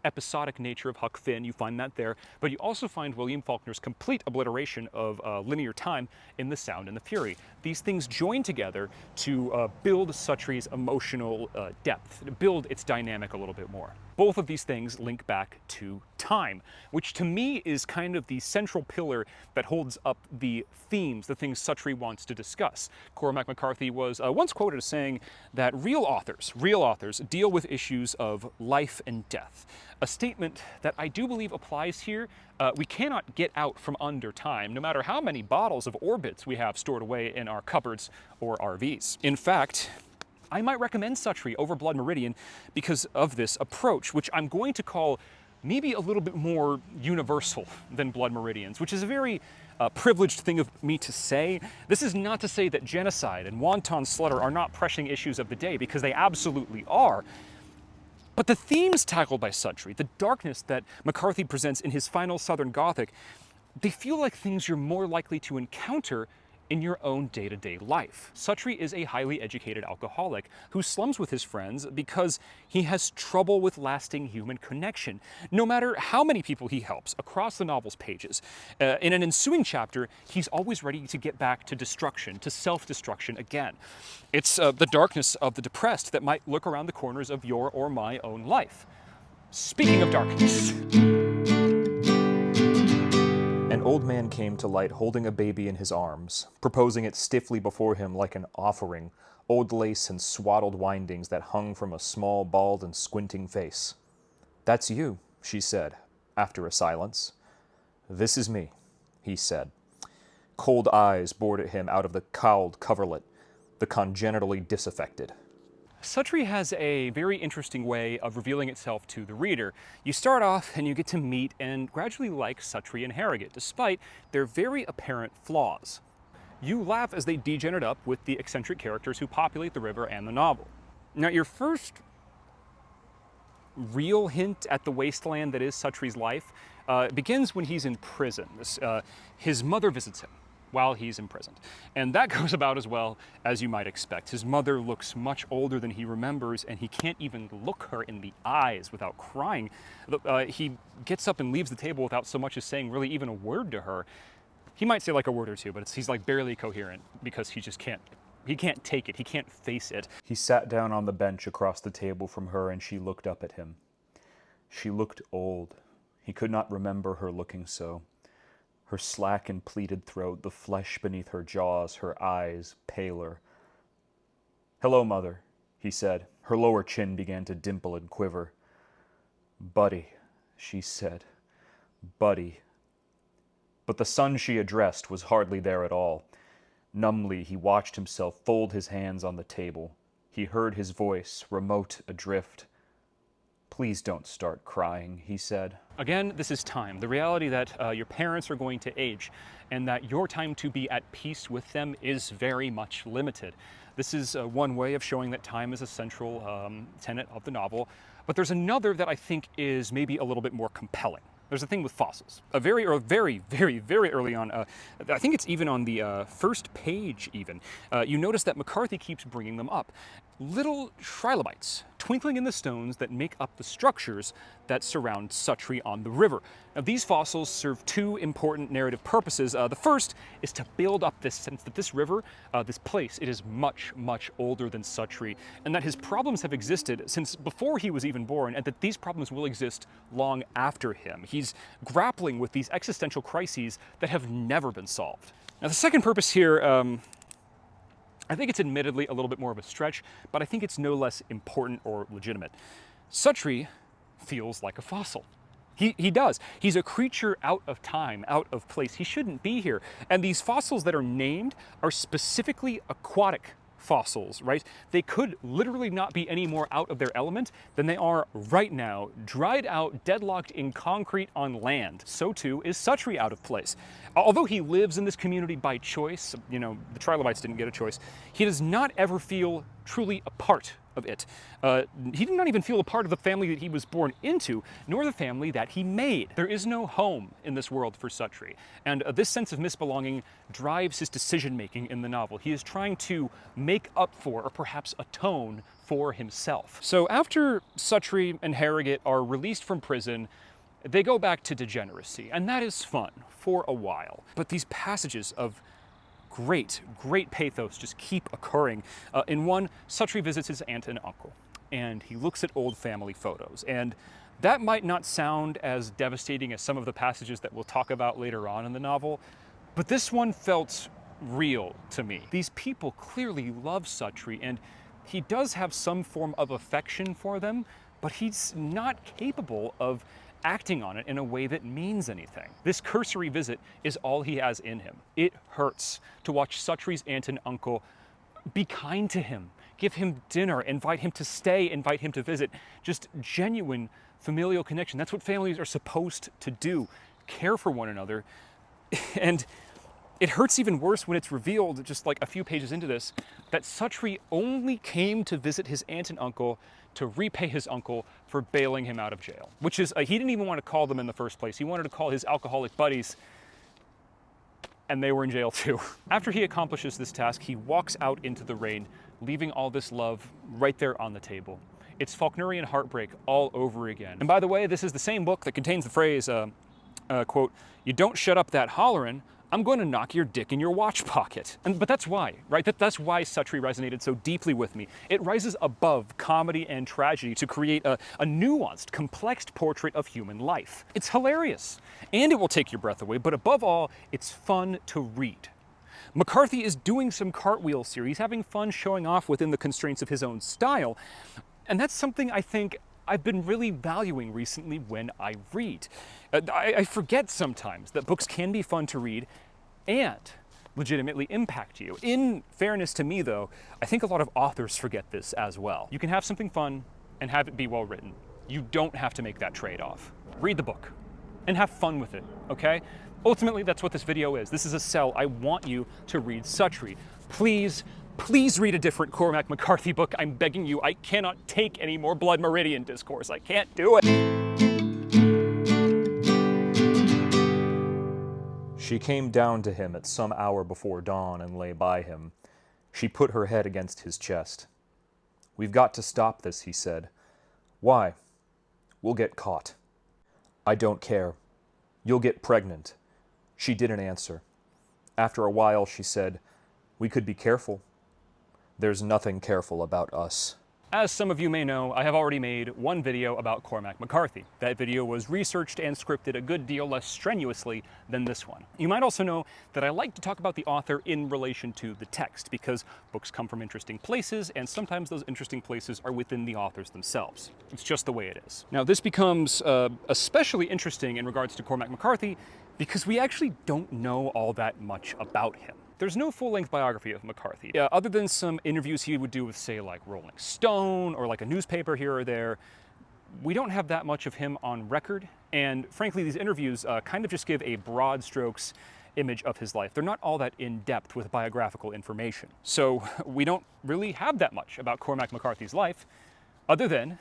episodic nature of Huck Finn, you find that there, but you also find William Faulkner's complete obliteration of linear time in The Sound and the Fury. These things join together to build Suttree's emotional depth, to build its dynamic a little bit more. Both of these things link back to time, which to me is kind of the central pillar that holds up the themes, the things Suttree wants to discuss. Cormac McCarthy was once quoted as saying that real authors deal with issues of life and death. A statement that I do believe applies here. We cannot get out from under time, no matter how many bottles of Orbits we have stored away in our cupboards or RVs. In fact, I might recommend Suttree over Blood Meridian because of this approach, which I'm going to call maybe a little bit more universal than Blood Meridian's, which is a very privileged thing of me to say. This is not to say that genocide and wanton slaughter are not pressing issues of the day, because they absolutely are. But the themes tackled by Suttree, the darkness that McCarthy presents in his final Southern Gothic, they feel like things you're more likely to encounter in your own day-to-day life. Suttree is a highly educated alcoholic who slums with his friends because he has trouble with lasting human connection, no matter how many people he helps across the novel's pages. In an ensuing chapter, he's always ready to get back to destruction, to self-destruction again. It's the darkness of the depressed that might lurk around the corners of your or my own life. Speaking of darkness. An old man came to light holding a baby in his arms, proposing it stiffly before him like an offering, old lace and swaddled windings that hung from a small, bald and squinting face. "That's you," she said, after a silence. "This is me," he said. Cold eyes bored at him out of the cowled coverlet, the congenitally disaffected. Suttree has a very interesting way of revealing itself to the reader. You start off and you get to meet and gradually like Suttree and Harrogate, despite their very apparent flaws. You laugh as they degenerate up with the eccentric characters who populate the river and the novel. Now, your first real hint at the wasteland that is Suttree's life begins when he's in prison. His mother visits him while he's imprisoned. And that goes about as well as you might expect. His mother looks much older than he remembers, and he can't even look her in the eyes without crying. He gets up and leaves the table without so much as saying really even a word to her. He might say like a word or two, but he's like barely coherent because he just can't take it. He can't face it. He sat down on the bench across the table from her, and she looked up at him. She looked old. He could not remember her looking so. Her slack and pleated throat, the flesh beneath her jaws, her eyes paler. "Hello, Mother," he said. Her lower chin began to dimple and quiver. "Buddy," she said. "Buddy." But the son she addressed was hardly there at all. Numbly, he watched himself fold his hands on the table. He heard his voice, remote adrift. "Please don't start crying," he said. Again, this is time. The reality that your parents are going to age and that your time to be at peace with them is very much limited. This is one way of showing that time is a central tenet of the novel, but there's another that I think is maybe a little bit more compelling. There's a thing with fossils. Very early on, I think it's even on the first page even, you notice that McCarthy keeps bringing them up. Little trilobites twinkling in the stones that make up the structures that surround Suttree on the river. Now, these fossils serve two important narrative purposes. The first is to build up this sense that this river, this place, it is much, much older than Suttree, and that his problems have existed since before he was even born, and that these problems will exist long after him. He's grappling with these existential crises that have never been solved. Now, the second purpose here, I think it's admittedly a little bit more of a stretch, but I think it's no less important or legitimate. Suttree feels like a fossil. He does. He's a creature out of time, out of place. He shouldn't be here. And these fossils that are named are specifically aquatic fossils, right? They could literally not be any more out of their element than they are right now, dried out, deadlocked in concrete on land. So too is Suttree out of place. Although he lives in this community by choice, you know, the trilobites didn't get a choice, he does not ever feel truly a part of it. He did not even feel a part of the family that he was born into, nor the family that he made. There is no home in this world for Suttree, and this sense of misbelonging drives his decision-making in the novel. He is trying to make up for, or perhaps atone for, himself. So after Suttree and Harrogate are released from prison, they go back to degeneracy, and that is fun for a while. But these passages of great pathos just keep occurring. In one, Suttree visits his aunt and uncle, and he looks at old family photos. And that might not sound as devastating as some of the passages that we'll talk about later on in the novel, but this one felt real to me. These people clearly love Suttree, and he does have some form of affection for them, but he's not capable of acting on it in a way that means anything. This cursory visit is all he has in him. It hurts to watch Suttree's aunt and uncle be kind to him, give him dinner, invite him to stay, invite him to visit. Just genuine familial connection. That's what families are supposed to do, care for one another. And it hurts even worse when it's revealed, just like a few pages into this, that Suttree only came to visit his aunt and uncle to repay his uncle for bailing him out of jail. Which is, he didn't even want to call them in the first place. He wanted to call his alcoholic buddies, and they were in jail too. After he accomplishes this task, he walks out into the rain, leaving all this love right there on the table. It's Faulknerian heartbreak all over again. And by the way, this is the same book that contains the phrase, quote, "You don't shut up that hollerin', I'm going to knock your dick in your watch pocket." But that's why, right? That's why Suttree resonated so deeply with me. It rises above comedy and tragedy to create a nuanced, complex portrait of human life. It's hilarious, and it will take your breath away, but above all, it's fun to read. McCarthy is doing some cartwheels here. He's having fun showing off within the constraints of his own style, and that's something I think I've been really valuing recently when I read. I forget sometimes that books can be fun to read and legitimately impact you. In fairness to me though, I think a lot of authors forget this as well. You can have something fun and have it be well written. You don't have to make that trade-off. Read the book and have fun with it, okay? Ultimately, that's what this video is. This is a sell. I want you to read Suttree. Please, please read a different Cormac McCarthy book. I'm begging you. I cannot take any more Blood Meridian discourse. I can't do it. She came down to him at some hour before dawn and lay by him. She put her head against his chest. "We've got to stop this," he said. "Why?" "We'll get caught." "I don't care. You'll get pregnant." She didn't answer. After a while, she said, "We could be careful." "There's nothing careful about us." As some of you may know, I have already made one video about Cormac McCarthy. That video was researched and scripted a good deal less strenuously than this one. You might also know that I like to talk about the author in relation to the text, because books come from interesting places, and sometimes those interesting places are within the authors themselves. It's just the way it is. Now, this becomes especially interesting in regards to Cormac McCarthy, because we actually don't know all that much about him. There's no full-length biography of McCarthy, other than some interviews he would do with, say, like Rolling Stone or like a newspaper here or there. We don't have that much of him on record, and frankly, these interviews kind of just give a broad strokes image of his life. They're not all that in-depth with biographical information. So we don't really have that much about Cormac McCarthy's life, other than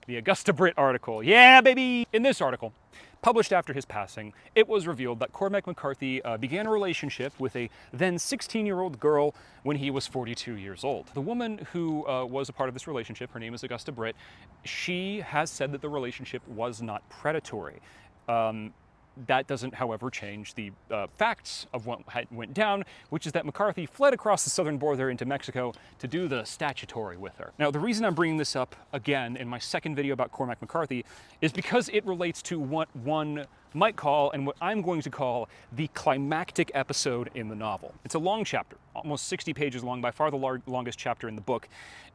the Augusta Britt article. Yeah, baby! In this article, published after his passing, it was revealed that Cormac McCarthy began a relationship with a then 16-year-old girl when he was 42 years old. The woman who was a part of this relationship, her name is Augusta Britt, she has said that the relationship was not predatory. That doesn't, however, change the facts of what went down, which is that McCarthy fled across the southern border into Mexico to do the statutory with her. Now, the reason I'm bringing this up again in my second video about Cormac McCarthy is because it relates to what one might call, and what I'm going to call, the climactic episode in the novel. It's a long chapter, almost 60 pages long, by far the longest chapter in the book.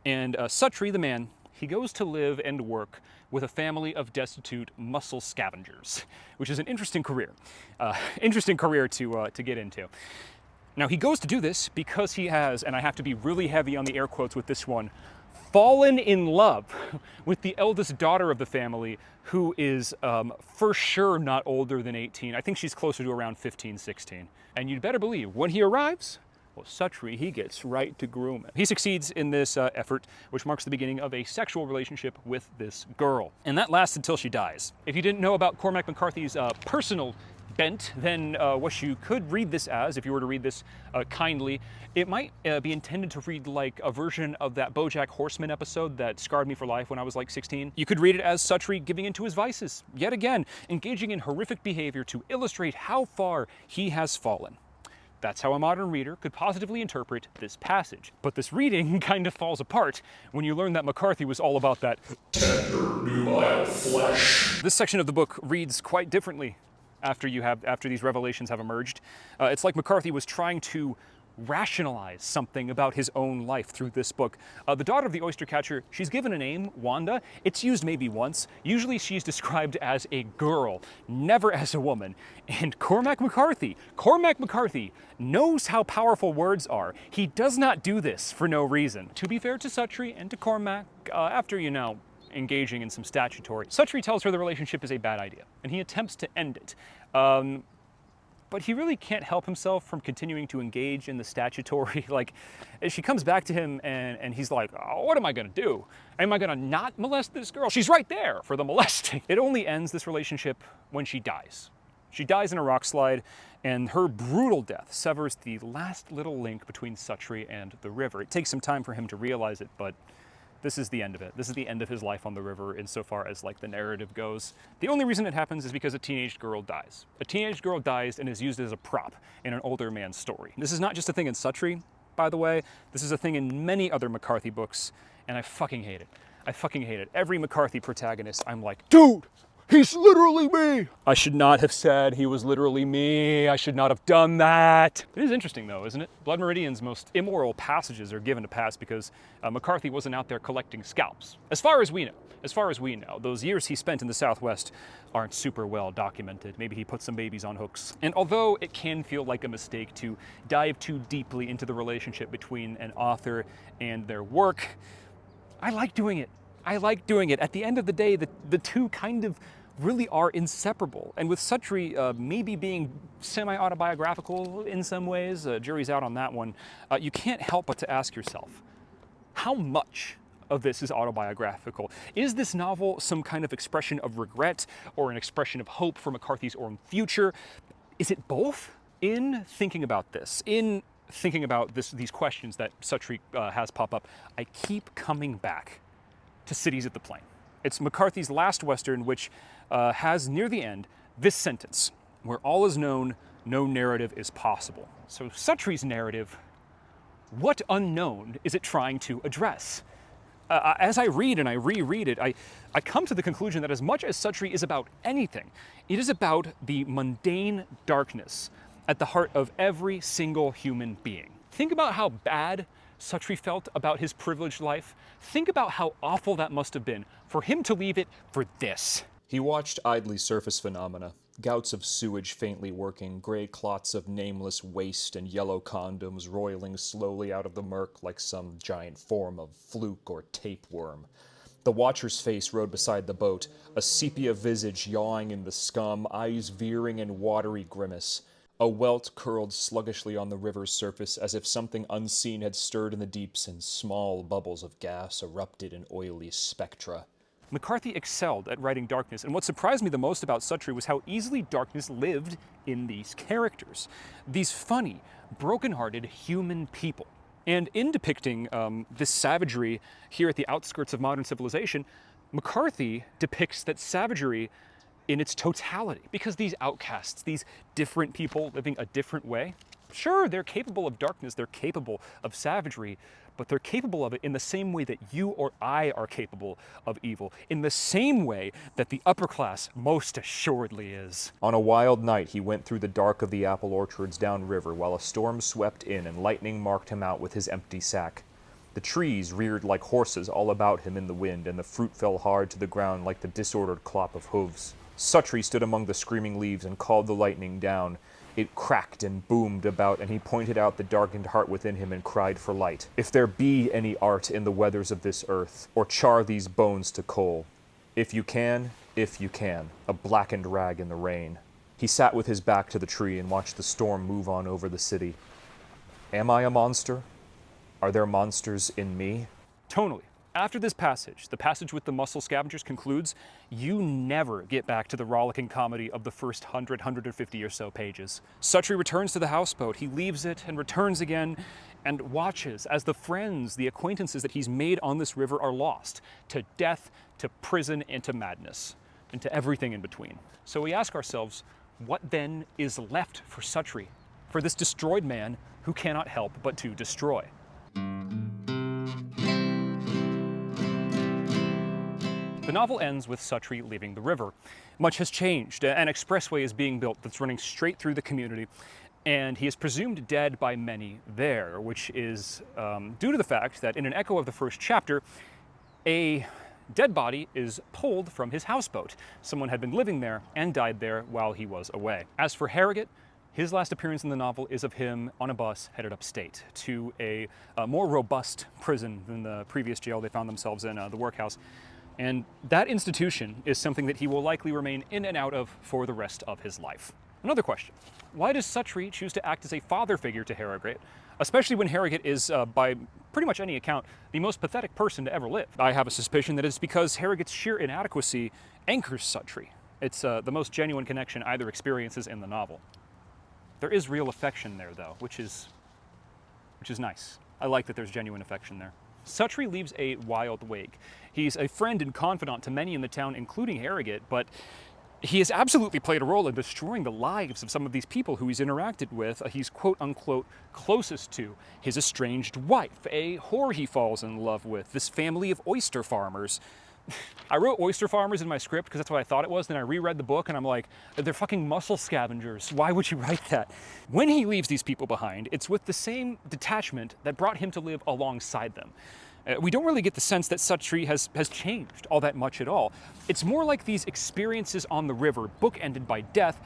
And Suttree, the man, he goes to live and work with a family of destitute mussel scavengers, which is an interesting career. Interesting career to get into. Now, he goes to do this because he has, and I have to be really heavy on the air quotes with this one, fallen in love with the eldest daughter of the family, who is for sure not older than 18. I think she's closer to around 15, 16. And you'd better believe, when he arrives, well, Suttree, he gets right to grooming. He succeeds in this effort, which marks the beginning of a sexual relationship with this girl. And that lasts until she dies. If you didn't know about Cormac McCarthy's personal bent, then what you could read this as, if you were to read this kindly, it might be intended to read like a version of that BoJack Horseman episode that scarred me for life when I was like 16. You could read it as Suttree giving into his vices, yet again, engaging in horrific behavior to illustrate how far he has fallen. That's how a modern reader could positively interpret this passage. But this reading kind of falls apart when you learn that McCarthy was all about that tender, nubile flesh. This section of the book reads quite differently after these revelations have emerged. It's like McCarthy was trying to rationalize something about his own life through this book. The daughter of the oyster catcher, she's given a name, Wanda. It's used maybe once. Usually she's described as a girl, never as a woman. And Cormac McCarthy knows how powerful words are. He does not do this for no reason. To be fair to Suttree and to Cormac, after, you know, engaging in some statutory, Suttree tells her the relationship is a bad idea, and he attempts to end it. But he really can't help himself from continuing to engage in the statutory. Like, she comes back to him and he's like, oh, what am I gonna do? Am I gonna not molest this girl? She's right there for the molesting. It only ends, this relationship, when she dies. She dies in a rock slide, and her brutal death severs the last little link between Suttree and the river. It takes some time for him to realize it, but this is the end of it. This is the end of his life on the river insofar as like the narrative goes. The only reason it happens is because a teenage girl dies. A teenage girl dies and is used as a prop in an older man's story. This is not just a thing in Suttree, by the way. This is a thing in many other McCarthy books, and I fucking hate it. I fucking hate it. Every McCarthy protagonist, I'm like, dude, He's literally me! I should not have said he was literally me. I should not have done that. It is interesting though, isn't it? Blood Meridian's most immoral passages are given to pass because McCarthy wasn't out there collecting scalps. As far as we know, those years he spent in the Southwest aren't super well documented. Maybe he put some babies on hooks. And although it can feel like a mistake to dive too deeply into the relationship between an author and their work, I like doing it. I like doing it. At the end of the day, the two kind of really are inseparable. And with Suttree maybe being semi-autobiographical in some ways, jury's out on that one, you can't help but to ask yourself, how much of this is autobiographical? Is this novel some kind of expression of regret or an expression of hope for McCarthy's own future? Is it both? In thinking about this, these questions that Suttree has pop up, I keep coming back to Cities of the Plain. It's McCarthy's last Western, which has near the end this sentence, where all is known, no narrative is possible. So Suttree's narrative, what unknown is it trying to address? As I read and I reread it, I come to the conclusion that as much as Suttree is about anything, it is about the mundane darkness at the heart of every single human being. Think about how bad Suttree felt about his privileged life. Think about how awful that must have been for him to leave it for this. He watched idly surface phenomena, gouts of sewage faintly working, gray clots of nameless waste and yellow condoms roiling slowly out of the murk like some giant form of fluke or tapeworm. The watcher's face rode beside the boat, a sepia visage yawing in the scum, eyes veering in watery grimace. A welt curled sluggishly on the river's surface as if something unseen had stirred in the deeps and small bubbles of gas erupted in oily spectra. McCarthy excelled at writing darkness, and what surprised me the most about Suttree was how easily darkness lived in these characters. These funny, broken-hearted human people. And in depicting this savagery here at the outskirts of modern civilization, McCarthy depicts that savagery in its totality, because these outcasts, these different people living a different way, sure, they're capable of darkness, they're capable of savagery, but they're capable of it in the same way that you or I are capable of evil, in the same way that the upper class most assuredly is. On a wild night, he went through the dark of the apple orchards downriver while a storm swept in and lightning marked him out with his empty sack. The trees reared like horses all about him in the wind, and the fruit fell hard to the ground like the disordered clop of hooves. Suttree stood among the screaming leaves and called the lightning down. It cracked and boomed about, and he pointed out the darkened heart within him and cried for light. If there be any art in the weathers of this earth, or char these bones to coal. If you can, a blackened rag in the rain. He sat with his back to the tree and watched the storm move on over the city. Am I a monster? Are there monsters in me? Tonally, after this passage, the passage with the muscle scavengers concludes, you never get back to the rollicking comedy of the first 100, 150 or so pages. Suttree returns to the houseboat. He leaves it and returns again and watches as the friends, the acquaintances that he's made on this river are lost to death, to prison, and to madness, and to everything in between. So we ask ourselves, what then is left for Suttree, for this destroyed man who cannot help but to destroy? The novel ends with Suttree leaving the river. Much has changed. An expressway is being built that's running straight through the community, and he is presumed dead by many there, which is due to the fact that in an echo of the first chapter, a dead body is pulled from his houseboat. Someone had been living there and died there while he was away. As for Harrogate, his last appearance in the novel is of him on a bus headed upstate to a more robust prison than the previous jail they found themselves in, the workhouse. And that institution is something that he will likely remain in and out of for the rest of his life. Another question, why does Suttree choose to act as a father figure to Harrogate, especially when Harrogate is, by pretty much any account, the most pathetic person to ever live? I have a suspicion that it's because Harrogate's sheer inadequacy anchors Suttree. It's the most genuine connection either experiences in the novel. There is real affection there, though, which is nice. I like that there's genuine affection there. Suttree leaves a wild wake. He's a friend and confidant to many in the town, including Harrogate, but he has absolutely played a role in destroying the lives of some of these people who he's interacted with. He's quote-unquote closest to his estranged wife, a whore he falls in love with, this family of oyster farmers. I wrote oyster farmers in my script because that's what I thought it was. Then I reread the book and I'm like, they're fucking mussel scavengers. Why would you write that? When he leaves these people behind, it's with the same detachment that brought him to live alongside them. We don't really get the sense that Suttree has changed all that much at all. It's more like these experiences on the river, bookended by death,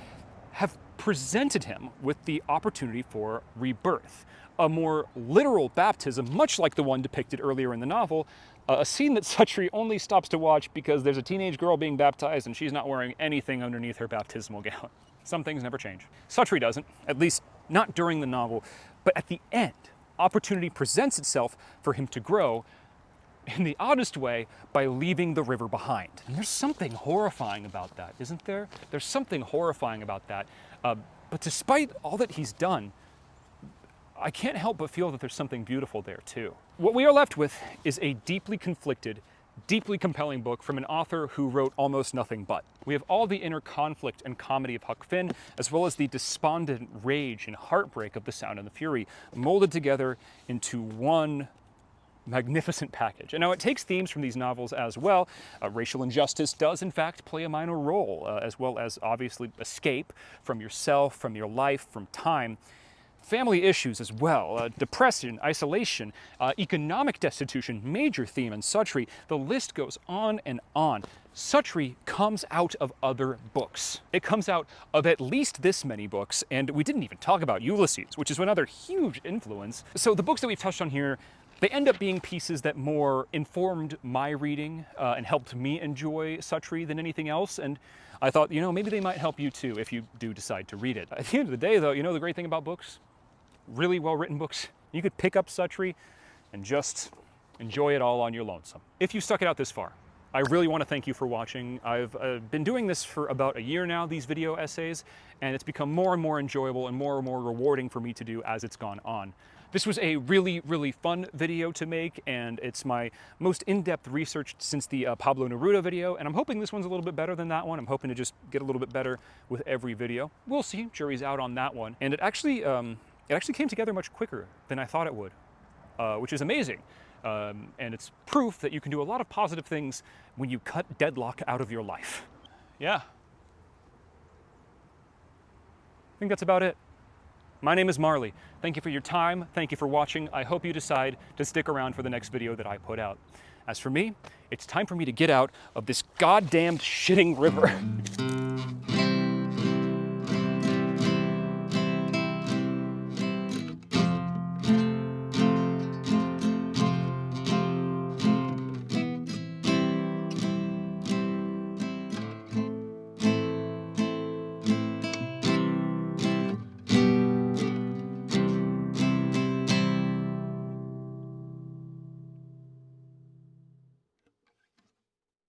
have presented him with the opportunity for rebirth. A more literal baptism, much like the one depicted earlier in the novel, a scene that Suttree only stops to watch because there's a teenage girl being baptized and she's not wearing anything underneath her baptismal gown. Some things never change. Suttree doesn't, at least not during the novel, but at the end, opportunity presents itself for him to grow in the oddest way by leaving the river behind. And there's something horrifying about that, isn't there? There's something horrifying about that. But despite all that he's done, I can't help but feel that there's something beautiful there too. What we are left with is a deeply conflicted, deeply compelling book from an author who wrote almost nothing but. We have all the inner conflict and comedy of Huck Finn, as well as the despondent rage and heartbreak of The Sound and the Fury, molded together into one magnificent package. And now it takes themes from these novels as well. Racial injustice does in fact play a minor role, as well as obviously escape from yourself, from your life, from time. Family issues as well, depression, isolation, economic destitution, major theme in Suttree. The list goes on and on. Suttree comes out of other books. It comes out of at least this many books, and we didn't even talk about Ulysses, which is another huge influence. So the books that we've touched on here, they end up being pieces that more informed my reading and helped me enjoy Suttree than anything else. And I thought, you know, maybe they might help you too if you do decide to read it. At the end of the day though, you know the great thing about books? Really well-written books, you could pick up Suttree and just enjoy it all on your lonesome. If you stuck it out this far, I really want to thank you for watching. I've been doing this for about a year now, these video essays, and it's become more and more enjoyable and more rewarding for me to do as it's gone on. This was a really, really fun video to make, and it's my most in-depth research since the Pablo Neruda video, and I'm hoping this one's a little bit better than that one. I'm hoping to just get a little bit better with every video. We'll see, jury's out on that one. And it actually came together much quicker than I thought it would, which is amazing. And it's proof that you can do a lot of positive things when you cut deadlock out of your life. Yeah. I think that's about it. My name is Marley. Thank you for your time. Thank you for watching. I hope you decide to stick around for the next video that I put out. As for me, it's time for me to get out of this goddamned shitting river.